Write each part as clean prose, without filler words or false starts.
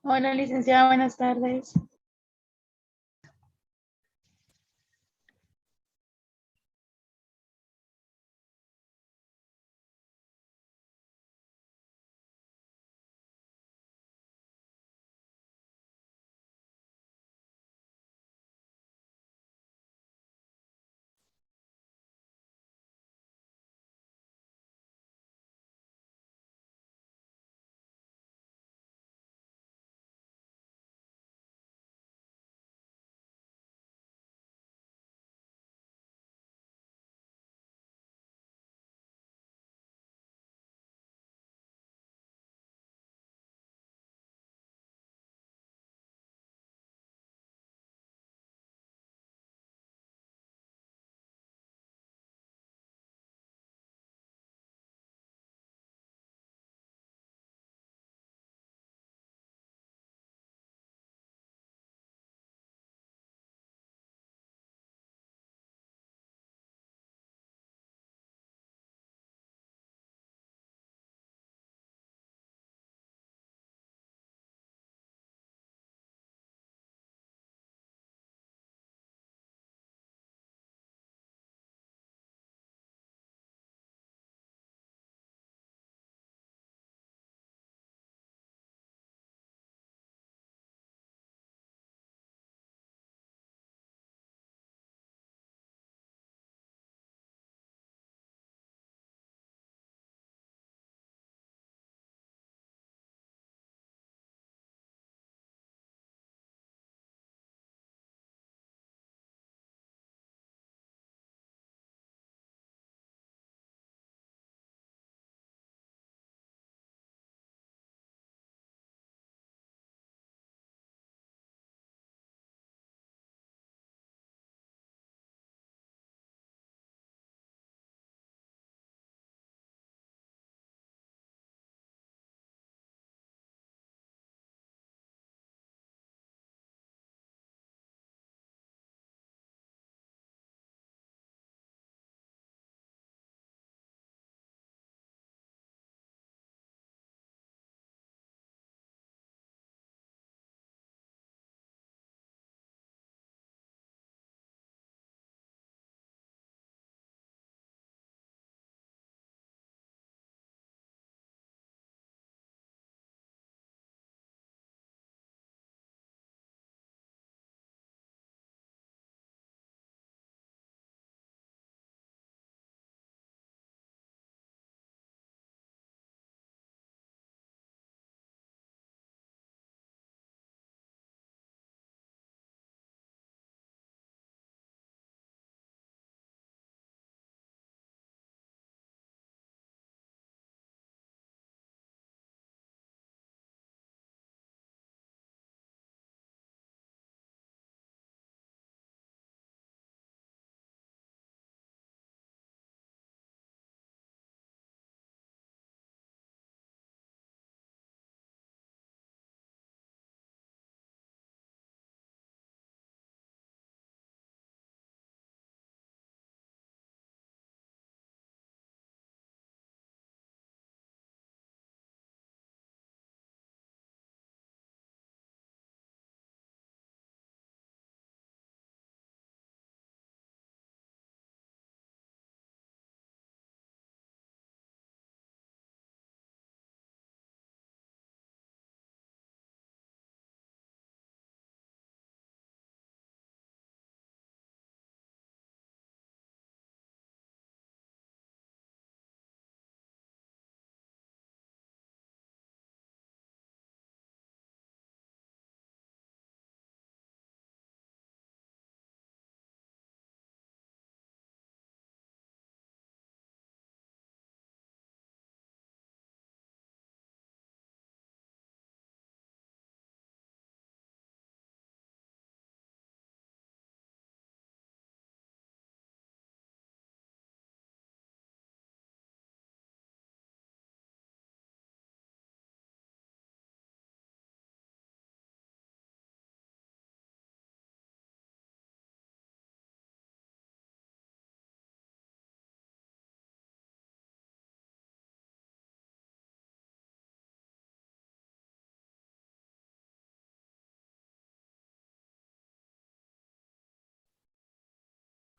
Hola, licenciada, buenas tardes.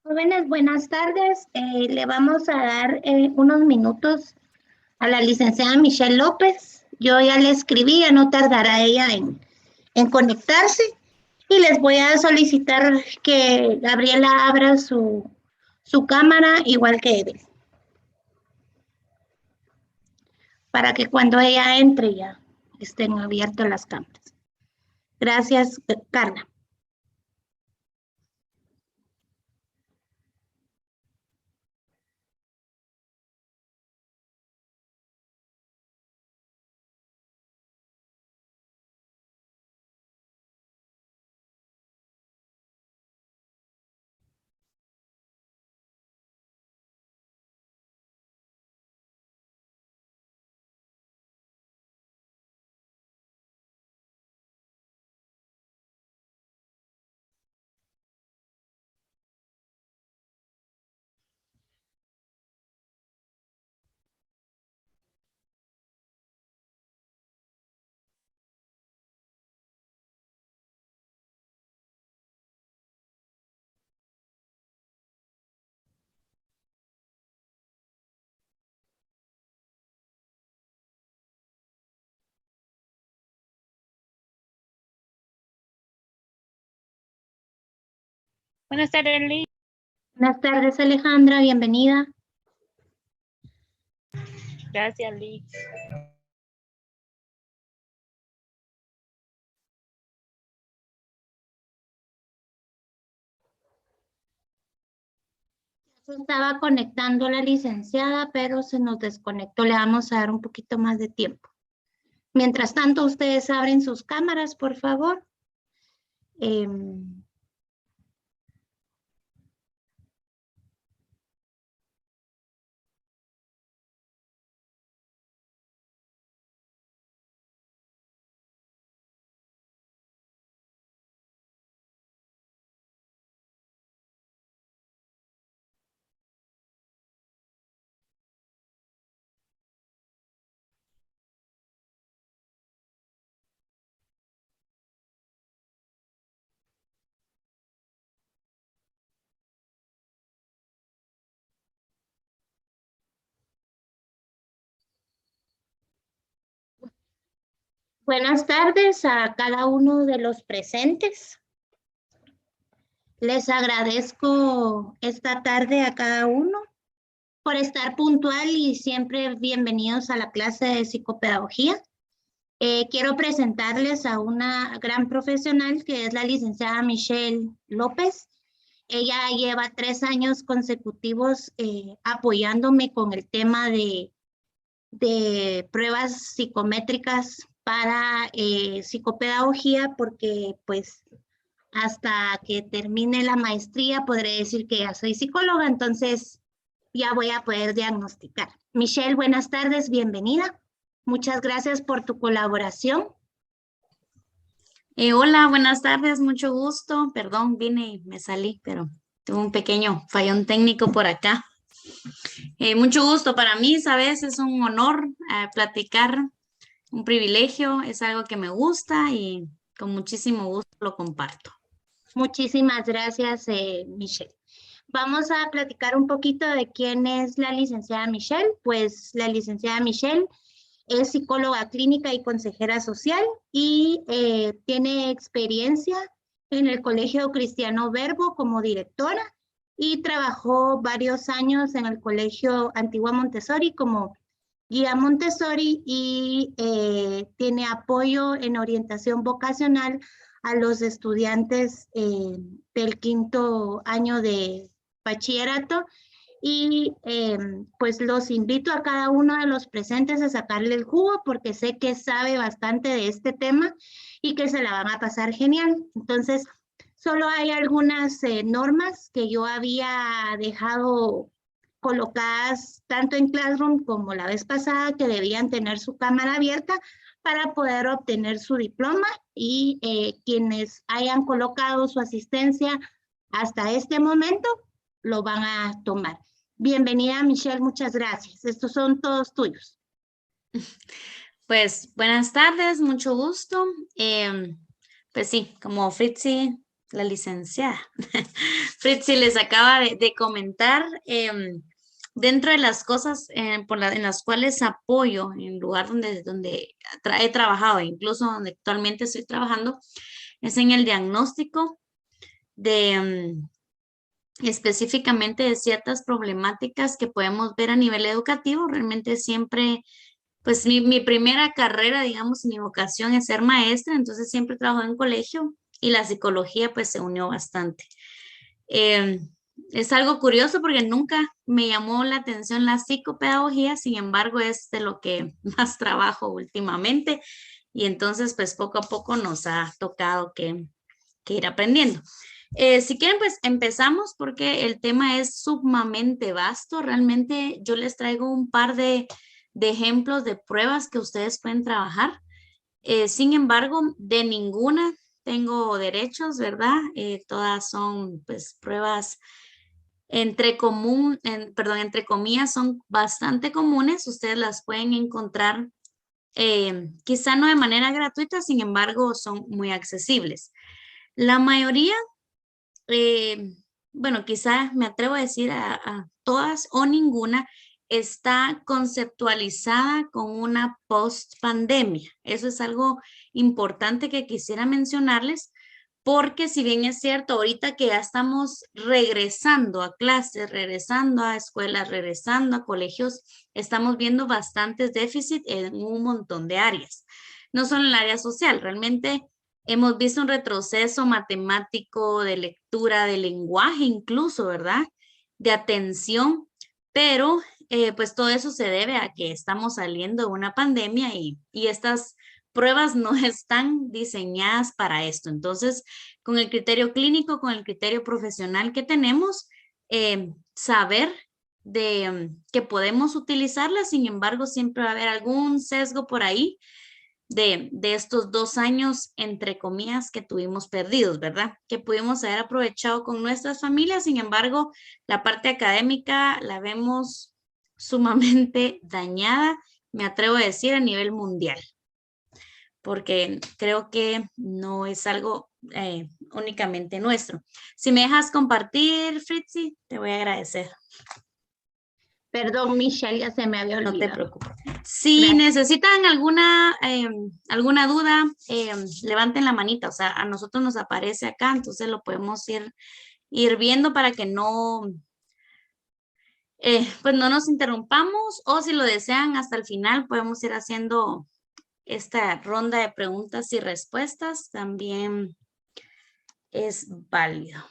Jóvenes, buenas tardes. Le vamos a dar unos minutos a la licenciada Michelle López. Yo ya le escribí, ya no tardará ella en conectarse. Y les voy a solicitar que Gabriela abra su cámara igual que Evelyn, para que cuando ella entre ya estén abiertas las cámaras. Gracias, Carla. Buenas tardes, Liz. Buenas tardes, Alejandra, bienvenida. Gracias, Liz. Se estaba conectando la licenciada, pero se nos desconectó. Le vamos a dar un poquito más de tiempo. Mientras tanto, ustedes abren sus cámaras, por favor. Buenas tardes a cada uno de los presentes. Les agradezco esta tarde a cada uno por estar puntual y siempre bienvenidos a la clase de psicopedagogía. Quiero presentarles a una gran profesional que es la licenciada Michelle López. Ella lleva 3 años consecutivos apoyándome con el tema de pruebas psicométricas para psicopedagogía, porque pues hasta que termine la maestría podré decir que ya soy psicóloga, entonces ya voy a poder diagnosticar. Michelle, buenas tardes, bienvenida. Muchas gracias por tu colaboración. Hola, buenas tardes, mucho gusto. Perdón, vine y me salí, pero tuve un pequeño fallón técnico por acá. Mucho gusto para mí, ¿sabes? Es un honor platicar, un privilegio, es algo que me gusta y con muchísimo gusto lo comparto. Muchísimas gracias, Michelle. Vamos a platicar un poquito de quién es la licenciada Michelle. Pues la licenciada Michelle es psicóloga clínica y consejera social y tiene experiencia en el Colegio Cristiano Verbo como directora y trabajó varios años en el Colegio Antigua Montessori como guía Montessori y tiene apoyo en orientación vocacional a los estudiantes del 5º año de bachillerato. Y pues los invito a cada uno de los presentes a sacarle el jugo porque sé que sabe bastante de este tema y que se la van a pasar genial. Entonces, solo hay algunas normas que yo había dejado colocadas tanto en Classroom como la vez pasada, que debían tener su cámara abierta para poder obtener su diploma, y quienes hayan colocado su asistencia hasta este momento lo van a tomar. Bienvenida, Michelle, muchas gracias. Estos son todos tuyos. Pues buenas tardes, mucho gusto. Pues sí, como Fritzi la licenciada Fritzi les acaba de comentar, dentro de las cosas en las cuales apoyo en el lugar donde he trabajado, incluso donde actualmente estoy trabajando, es en el diagnóstico de específicamente de ciertas problemáticas que podemos ver a nivel educativo. Realmente siempre, pues mi primera carrera, digamos, mi vocación es ser maestra, entonces siempre trabajo en colegio y la psicología pues se unió bastante. Eh, es algo curioso porque nunca me llamó la atención la psicopedagogía, sin embargo es de lo que más trabajo últimamente y entonces pues poco a poco nos ha tocado que ir aprendiendo. Si quieren, pues empezamos porque el tema es sumamente vasto. Realmente yo les traigo un par de ejemplos de pruebas que ustedes pueden trabajar. Sin embargo, de ninguna tengo derechos, ¿verdad? Todas son pues pruebas entre comillas, son bastante comunes. Ustedes las pueden encontrar quizá no de manera gratuita, sin embargo, son muy accesibles. La mayoría bueno, quizás me atrevo a decir a todas o ninguna, está conceptualizada con una post-pandemia. Eso es algo importante que quisiera mencionarles, porque si bien es cierto, ahorita que ya estamos regresando a clases, regresando a escuelas, regresando a colegios, estamos viendo bastantes déficits en un montón de áreas. No solo en el área social, realmente hemos visto un retroceso matemático, de lectura, de lenguaje incluso, ¿verdad? De atención, pero pues todo eso se debe a que estamos saliendo de una pandemia y estas pruebas no están diseñadas para esto. Entonces, con el criterio clínico, con el criterio profesional que tenemos, saber de que podemos utilizarlas, sin embargo, siempre va a haber algún sesgo por ahí de estos 2 años, entre comillas, que tuvimos perdidos, ¿verdad? Que pudimos haber aprovechado con nuestras familias, sin embargo, la parte académica la vemos sumamente dañada, me atrevo a decir, a nivel mundial, porque creo que no es algo únicamente nuestro. Si me dejas compartir, Fritzi, te voy a agradecer. Perdón, Michelle, ya se me había No te olvidado. preocupes. Si Gracias. necesitan alguna duda, levanten la manita. O sea, a nosotros nos aparece acá, entonces lo podemos ir viendo para que no, pues no nos interrumpamos. O si lo desean, hasta el final podemos ir haciendo esta ronda de preguntas y respuestas. También es válido.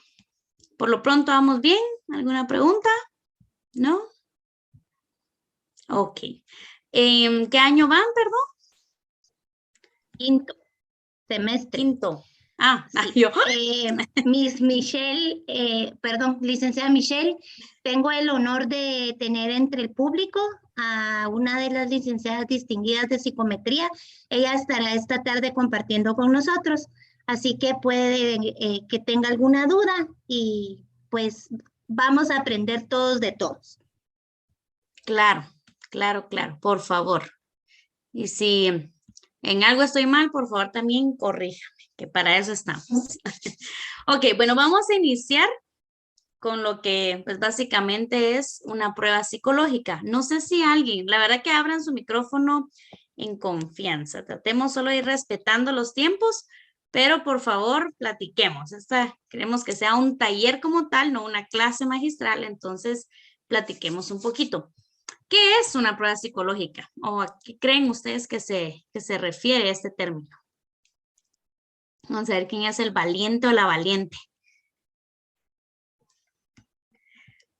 Por lo pronto, ¿vamos bien? ¿Alguna pregunta? ¿No? Ok. ¿Qué año van, perdón? Quinto semestre. Quinto. Ah, Sí. yo. Miss Michelle, perdón, licenciada Michelle, tengo el honor de tener entre el público a una de las licenciadas distinguidas de psicometría. Ella estará esta tarde compartiendo con nosotros, así que puede que tenga alguna duda y pues vamos a aprender todos de todos. Claro, claro, claro, por favor. Y si en algo estoy mal, por favor también corríjame, que para eso estamos. Ok, bueno, vamos a iniciar con lo que pues básicamente es una prueba psicológica. No sé si alguien, la verdad que abran su micrófono en confianza. Tratemos solo de ir respetando los tiempos, pero por favor platiquemos. Queremos que sea un taller como tal, no una clase magistral, entonces platiquemos un poquito. ¿Qué es una prueba psicológica? ¿O a qué creen ustedes que se refiere este término? Vamos a ver quién es el valiente o la valiente.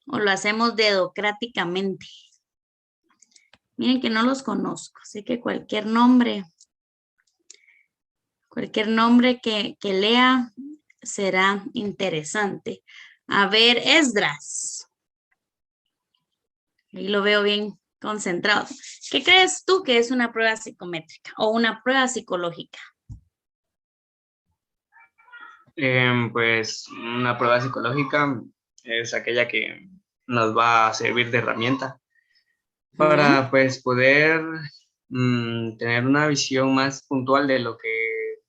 O lo hacemos dedocráticamente. Miren que no los conozco, así que cualquier nombre que lea será interesante. A ver, Esdras. Ahí lo veo bien concentrado. ¿Qué crees tú que es una prueba psicométrica o una prueba psicológica? Pues una prueba psicológica es aquella que nos va a servir de herramienta para pues poder tener una visión más puntual de lo que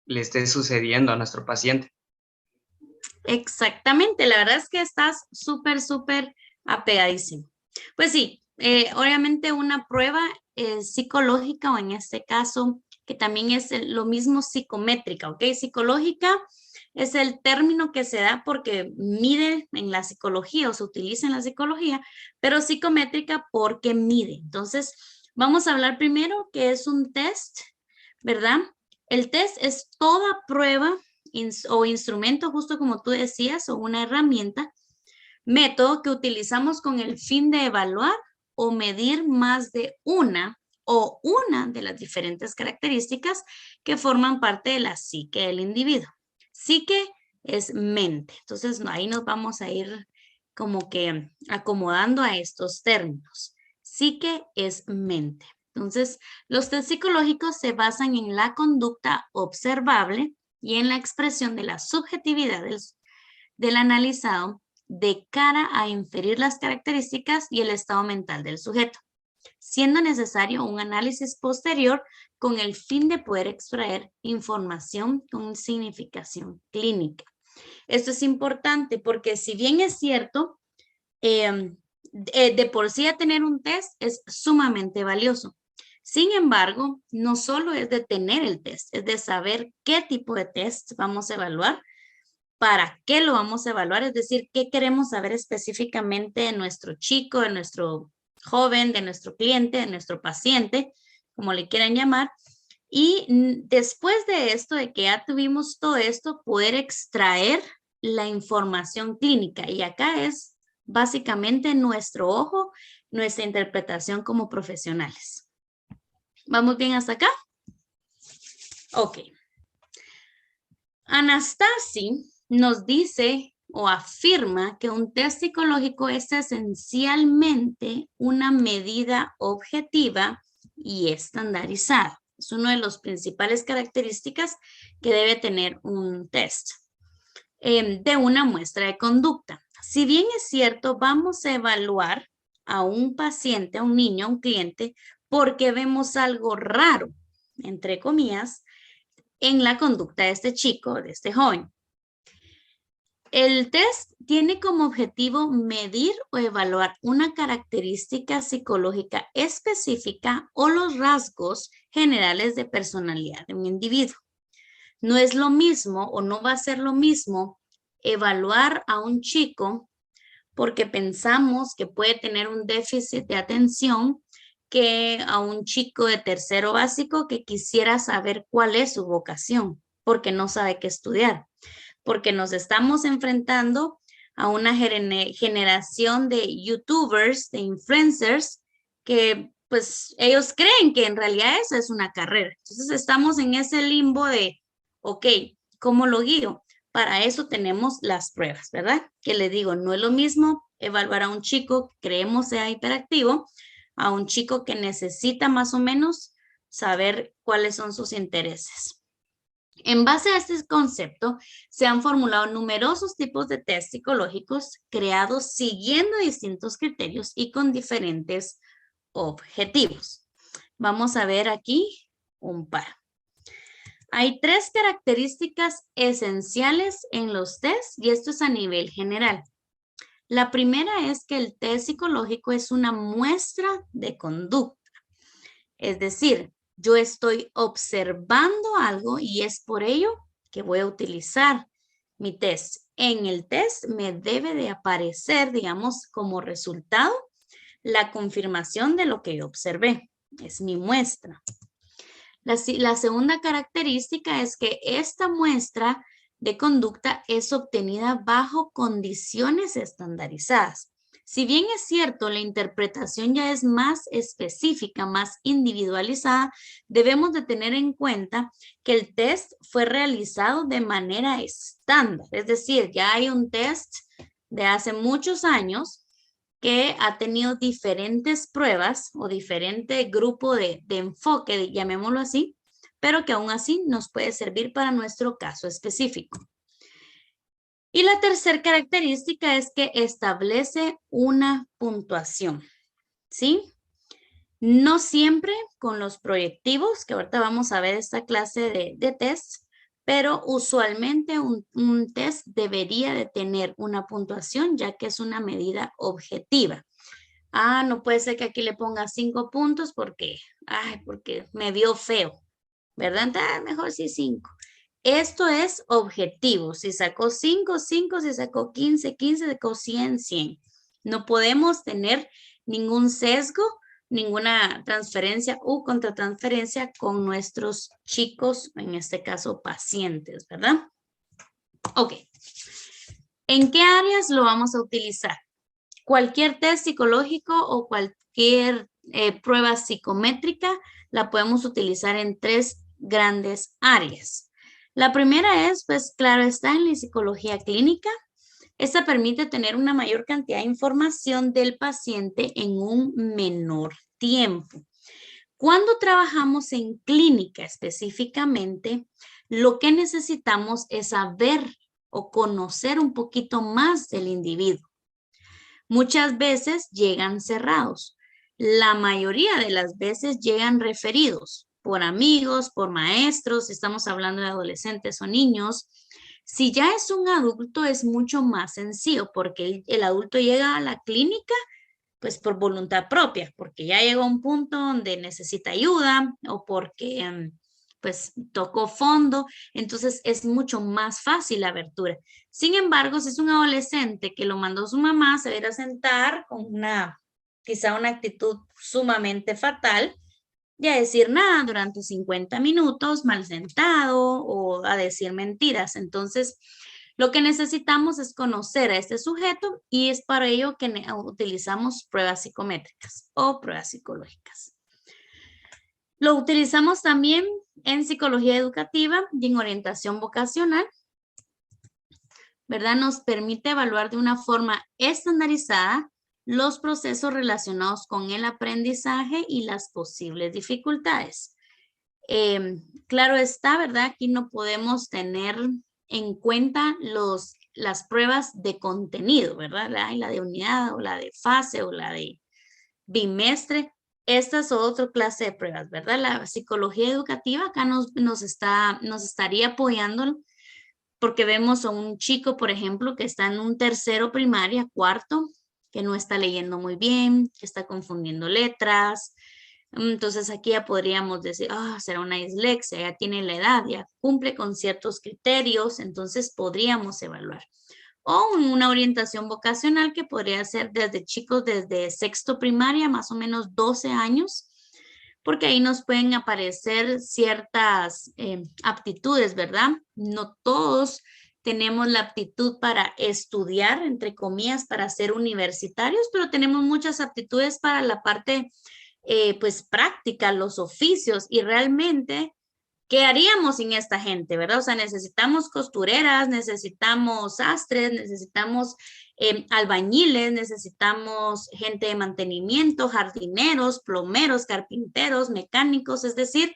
le esté sucediendo a nuestro paciente. Exactamente, la verdad es que estás súper apegadísimo. Pues sí, obviamente una prueba psicológica o en este caso que también es lo mismo psicométrica, ¿ok? Psicológica es el término que se da porque mide en la psicología o se utiliza en la psicología, pero psicométrica porque mide. Entonces, vamos a hablar primero que es un test, ¿verdad? El test es toda prueba o instrumento, justo como tú decías, o una herramienta, método que utilizamos con el fin de evaluar o medir más de una o una de las diferentes características que forman parte de la psique del individuo. Psique es mente, entonces ahí nos vamos a ir como que acomodando a estos términos. Psique es mente. Entonces, los test psicológicos se basan en la conducta observable y en la expresión de la subjetividad del analizado de cara a inferir las características y el estado mental del sujeto, siendo necesario un análisis posterior con el fin de poder extraer información con significación clínica. Esto es importante porque si bien es cierto, de por sí a tener un test es sumamente valioso. Sin embargo, no solo es de tener el test, es de saber qué tipo de test vamos a evaluar, para qué lo vamos a evaluar, es decir, qué queremos saber específicamente de nuestro chico, de nuestro joven, de nuestro cliente, de nuestro paciente, como le quieran llamar. Y después de esto, de que ya tuvimos todo esto, poder extraer la información clínica. Y acá es básicamente nuestro ojo, nuestra interpretación como profesionales. ¿Vamos bien hasta acá? Ok. Anastasi nos dice o afirma que un test psicológico es esencialmente una medida objetiva y estandarizada. Es una de las principales características que debe tener un test de una muestra de conducta. Si bien es cierto, vamos a evaluar a un paciente, a un niño, a un cliente, porque vemos algo raro, entre comillas, en la conducta de este chico, de este joven. El test tiene como objetivo medir o evaluar una característica psicológica específica o los rasgos generales de personalidad de un individuo. No es lo mismo o no va a ser lo mismo evaluar a un chico porque pensamos que puede tener un déficit de atención que a un chico de tercero básico que quisiera saber cuál es su vocación porque no sabe qué estudiar. Porque nos estamos enfrentando a una generación de youtubers, de influencers, que pues ellos creen que en realidad eso es una carrera. Entonces estamos en ese limbo de, ok, ¿cómo lo guío? Para eso tenemos las pruebas, ¿verdad? Que le digo, no es lo mismo evaluar a un chico que creemos sea hiperactivo, a un chico que necesita más o menos saber cuáles son sus intereses. En base a este concepto, se han formulado numerosos tipos de test psicológicos creados siguiendo distintos criterios y con diferentes objetivos. Vamos a ver aquí un par. Hay 3 características esenciales en los tests y esto es a nivel general. La primera es que el test psicológico es una muestra de conducta. Es decir, yo estoy observando algo y es por ello que voy a utilizar mi test. En el test me debe de aparecer, digamos, como resultado la confirmación de lo que yo observé. Es mi muestra. La segunda característica es que esta muestra de conducta es obtenida bajo condiciones estandarizadas. Si bien es cierto, la interpretación ya es más específica, más individualizada, debemos de tener en cuenta que el test fue realizado de manera estándar. Es decir, ya hay un test de hace muchos años que ha tenido diferentes pruebas o diferente grupo de enfoque, llamémoslo así, pero que aún así nos puede servir para nuestro caso específico. Y la tercera característica es que establece una puntuación, ¿sí? No siempre con los proyectivos, que ahorita vamos a ver esta clase de test, pero usualmente un test debería de tener una puntuación ya que es una medida objetiva. Ah, no puede ser que aquí le ponga 5 puntos porque me vio feo, ¿verdad? Mejor sí 5. Esto es objetivo. Si sacó 5, 5, si sacó 15, 15, sacó 100, 100. No podemos tener ningún sesgo, ninguna transferencia o contratransferencia con nuestros chicos, en este caso pacientes, ¿verdad? Ok. ¿En qué áreas lo vamos a utilizar? Cualquier test psicológico o cualquier prueba psicométrica la podemos utilizar en 3 grandes áreas. La primera es, pues claro, está en la psicología clínica. Esta permite tener una mayor cantidad de información del paciente en un menor tiempo. Cuando trabajamos en clínica específicamente, lo que necesitamos es saber o conocer un poquito más del individuo. Muchas veces llegan cerrados. La mayoría de las veces llegan referidos por amigos, por maestros, si estamos hablando de adolescentes o niños. Si ya es un adulto es mucho más sencillo porque el adulto llega a la clínica pues por voluntad propia, porque ya llegó a un punto donde necesita ayuda o porque pues tocó fondo, entonces es mucho más fácil la abertura. Sin embargo, si es un adolescente que lo mandó su mamá, se va a ir a sentar con quizá una actitud sumamente fatal y a decir nada durante 50 minutos, mal sentado o a decir mentiras. Entonces, lo que necesitamos es conocer a este sujeto y es para ello que utilizamos pruebas psicométricas o pruebas psicológicas. Lo utilizamos también en psicología educativa y en orientación vocacional, ¿verdad? Nos permite evaluar de una forma estandarizada los procesos relacionados con el aprendizaje y las posibles dificultades. Claro está, ¿verdad? Aquí no podemos tener en cuenta las pruebas de contenido, ¿verdad? La de unidad o la de fase o la de bimestre. Estas son otra clase de pruebas, ¿verdad? La psicología educativa acá nos estaría apoyando porque vemos a un chico, por ejemplo, que está en un tercero primaria, cuarto, que no está leyendo muy bien, que está confundiendo letras. Entonces aquí ya podríamos decir, será una dislexia, ya tiene la edad, ya cumple con ciertos criterios, entonces podríamos evaluar. O una orientación vocacional que podría ser desde chicos desde sexto primaria, más o menos 12 años, porque ahí nos pueden aparecer ciertas aptitudes, ¿verdad? No todos tenemos la aptitud para estudiar, entre comillas, para ser universitarios, pero tenemos muchas aptitudes para la parte pues práctica, los oficios y realmente, ¿qué haríamos sin esta gente, verdad? O sea, necesitamos costureras, necesitamos sastres, necesitamos albañiles, necesitamos gente de mantenimiento, jardineros, plomeros, carpinteros, mecánicos, es decir,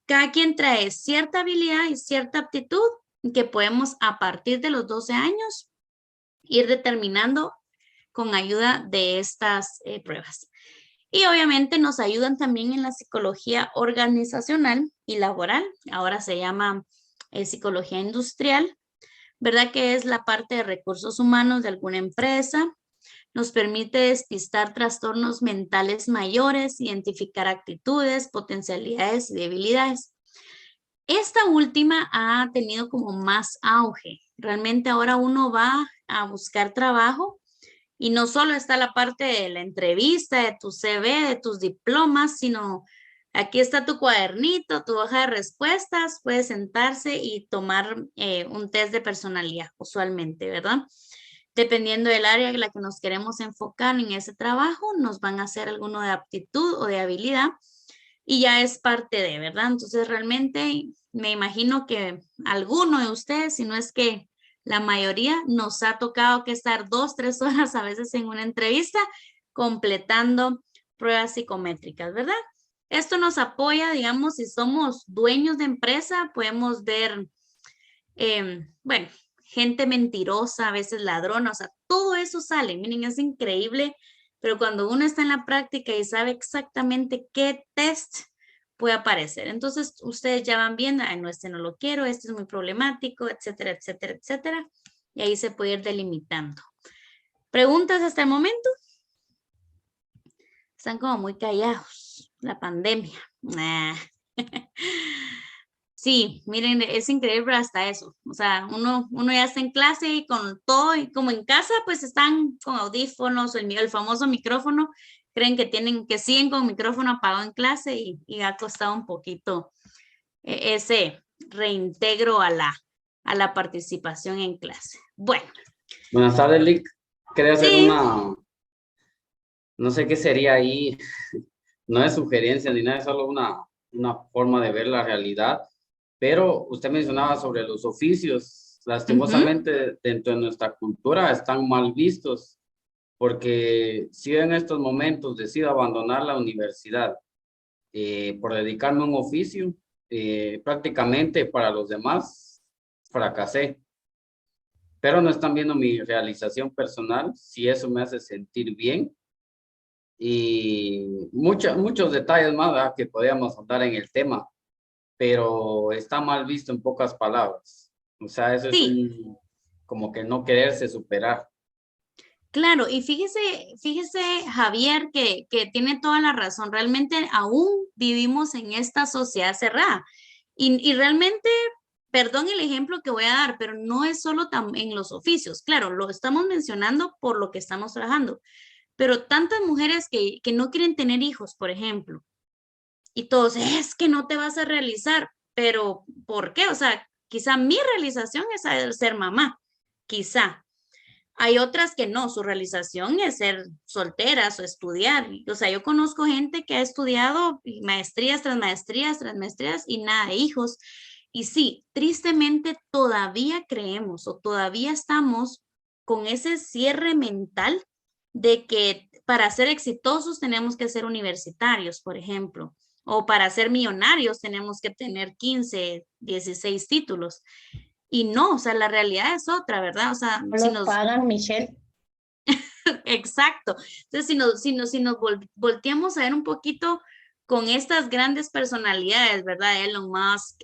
cada quien trae cierta habilidad y cierta aptitud que podemos a partir de los 12 años ir determinando con ayuda de estas pruebas. Y obviamente nos ayudan también en la psicología organizacional y laboral. Ahora se llama psicología industrial, ¿verdad? Que es la parte de recursos humanos de alguna empresa. Nos permite despistar trastornos mentales mayores, identificar actitudes, potencialidades y debilidades. Esta última ha tenido como más auge. Realmente ahora uno va a buscar trabajo y no solo está la parte de la entrevista, de tu CV, de tus diplomas, sino aquí está tu cuadernito, tu hoja de respuestas, puedes sentarse y tomar un test de personalidad usualmente, ¿verdad? Dependiendo del área en la que nos queremos enfocar en ese trabajo, nos van a hacer alguno de aptitud o de habilidad y ya es parte de, ¿verdad? Entonces realmente me imagino que alguno de ustedes, si no es que la mayoría, nos ha tocado que estar 2, 3 horas a veces en una entrevista completando pruebas psicométricas, ¿verdad? Esto nos apoya, digamos, si somos dueños de empresa, podemos ver, bueno, gente mentirosa, a veces ladrona, o sea, todo eso sale, miren, es increíble, pero cuando uno está en la práctica y sabe exactamente qué test puede aparecer. Entonces, ustedes ya van viendo, "Ay, no, este no lo quiero, este es muy problemático", etcétera, etcétera, etcétera. Y ahí se puede ir delimitando. ¿Preguntas hasta el momento? Están como muy callados. La pandemia. Nah. Sí, miren, es increíble hasta eso. O sea, uno ya está en clase y con todo, y como en casa, pues están con audífonos, el famoso micrófono, creen que siguen con micrófono apagado en clase y ha costado un poquito ese reintegro a la participación en clase. Bueno, Buenas tardes, Lick. Quería hacer sí, no sé qué sería ahí, no es sugerencia ni nada, es solo una forma de ver la realidad. Pero usted mencionaba sobre los oficios, lastimosamente dentro de nuestra cultura están mal vistos, porque si en estos momentos decido abandonar la universidad por dedicarme a un oficio, prácticamente para los demás fracasé, pero no están viendo mi realización personal, si eso me hace sentir bien y muchos detalles más, ¿verdad?, que podríamos andar en el tema, pero está mal visto en pocas palabras. O sea, eso es sí. como que no quererse superar. Claro, y fíjese Javier, que tiene toda la razón. Realmente aún vivimos en esta sociedad cerrada. Y realmente, perdón el ejemplo que voy a dar, pero no es solo en los oficios. Claro, lo estamos mencionando por lo que estamos trabajando. Pero tantas mujeres que no quieren tener hijos, por ejemplo, y todos, es que no te vas a realizar. Pero, ¿por qué? O sea, quizá mi realización es ser mamá, quizá. Hay otras que no, su realización es ser solteras o estudiar. O sea, yo conozco gente que ha estudiado maestrías tras maestrías tras maestrías y nada de hijos. Y sí, tristemente todavía creemos o todavía estamos con ese cierre mental de que para ser exitosos tenemos que ser universitarios, por ejemplo, o para ser millonarios tenemos que tener 15, 16 títulos. Y no, o sea, la realidad es otra, ¿verdad? O sea, No si los nos, pagan, Michelle. exacto. Entonces, si nos volteamos a ver un poquito con estas grandes personalidades, ¿verdad? Elon Musk,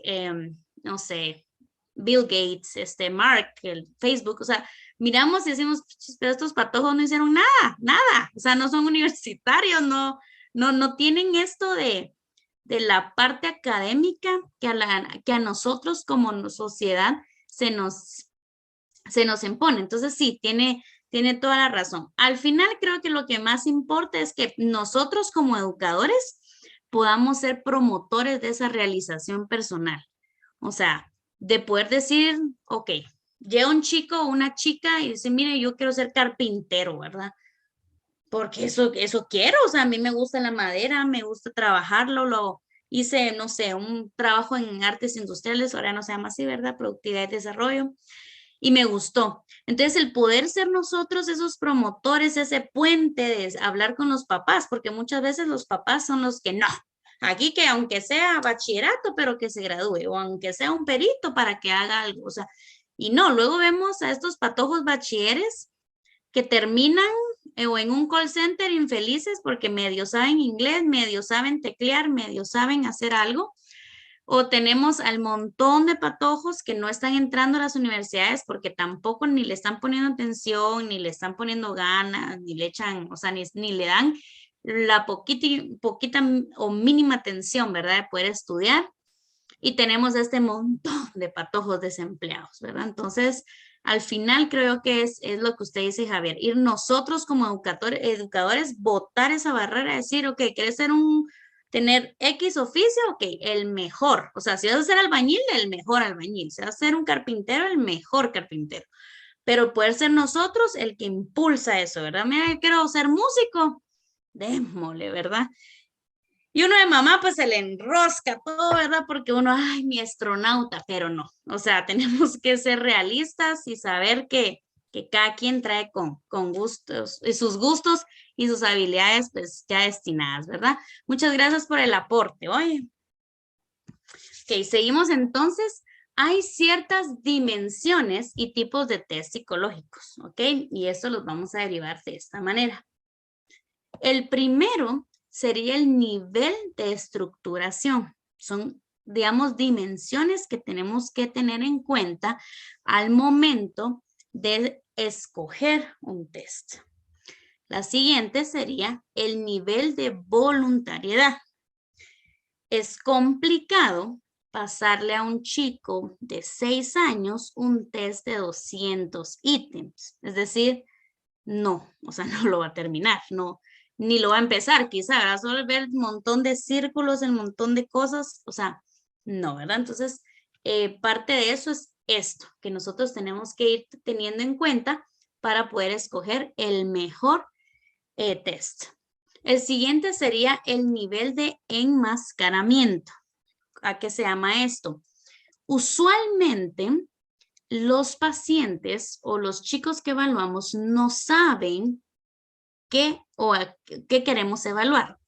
no sé, Bill Gates, Mark, el Facebook, o sea, miramos y decimos, "Puchis, pero estos patojos no hicieron nada, nada, o sea, no son universitarios, no tienen esto de la parte académica que a nosotros como sociedad se nos impone". Entonces, sí, tiene toda la razón. Al final, creo que lo que más importa es que nosotros como educadores podamos ser promotores de esa realización personal. O sea, de poder decir, ok, llega un chico o una chica y dice, mire, yo quiero ser carpintero, ¿verdad? Porque eso quiero, o sea, a mí me gusta la madera, me gusta trabajarlo, lo hice, no sé, un trabajo en artes industriales, ahora no se llama así, ¿verdad? Productividad y desarrollo, y me gustó. Entonces, el poder ser nosotros esos promotores, ese puente de hablar con los papás, porque muchas veces los papás son los que no. Aquí que aunque sea bachillerato, pero que se gradúe, o aunque sea un perito para que haga algo, o sea, y no, luego vemos a estos patojos bachilleres que terminan o en un call center infelices porque medio saben inglés, medio saben teclear, medio saben hacer algo. O tenemos al montón de patojos que no están entrando a las universidades porque tampoco ni le están poniendo atención, ni le están poniendo ganas, ni le echan, o sea, ni le dan la poquita o mínima atención, ¿verdad? De poder estudiar. Y tenemos este montón de patojos desempleados, ¿verdad? Entonces, al final creo que es lo que usted dice, Javier, ir nosotros como educadores, botar esa barrera, decir, ok, ¿quieres tener X oficio? Ok, el mejor. O sea, si vas a ser albañil, el mejor albañil. Si vas a ser un carpintero, el mejor carpintero. Pero poder ser nosotros el que impulsa eso, ¿verdad? Mira, yo quiero ser músico. Démosle, ¿verdad? Y uno de mamá pues se le enrosca todo, ¿verdad? Porque uno, ay, mi astronauta, pero no. O sea, tenemos que ser realistas y saber que cada quien trae con gustos, y sus gustos y sus habilidades pues ya destinadas, ¿verdad? Muchas gracias por el aporte, oye. Ok, seguimos entonces. Hay ciertas dimensiones y tipos de test psicológicos, ¿ok? Y eso los vamos a derivar de esta manera. El primero sería el nivel de estructuración. Son, digamos, dimensiones que tenemos que tener en cuenta al momento de escoger un test. La siguiente sería el nivel de voluntariedad. Es complicado pasarle a un chico de 6 años un test de 200 ítems. Es decir, no, o sea, no lo va a terminar, no, ni lo va a empezar, quizá, ¿verdad? Solo ver un montón de círculos, el montón de cosas, o sea, no, ¿verdad? Entonces, parte de eso es esto, que nosotros tenemos que ir teniendo en cuenta para poder escoger el mejor test. El siguiente sería el nivel de enmascaramiento. ¿A qué se llama esto? Usualmente, los pacientes o los chicos que evaluamos no saben qué queremos evaluar.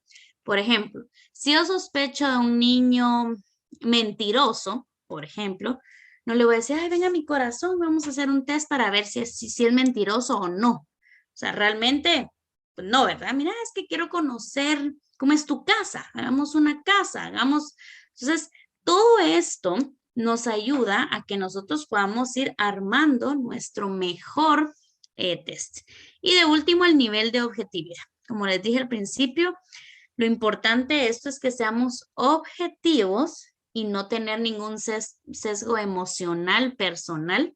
Por ejemplo, si yo sospecho de un niño mentiroso, por ejemplo, no le voy a decir, ay, venga mi corazón, vamos a hacer un test para ver si es mentiroso o no. O sea, realmente, pues no, ¿verdad? Mira, es que quiero conocer cómo es tu casa, hagamos una casa, hagamos... Entonces, todo esto nos ayuda a que nosotros podamos ir armando nuestro mejor test. Y de último, el nivel de objetividad. Como les dije al principio, lo importante de esto es que seamos objetivos y no tener ningún sesgo emocional personal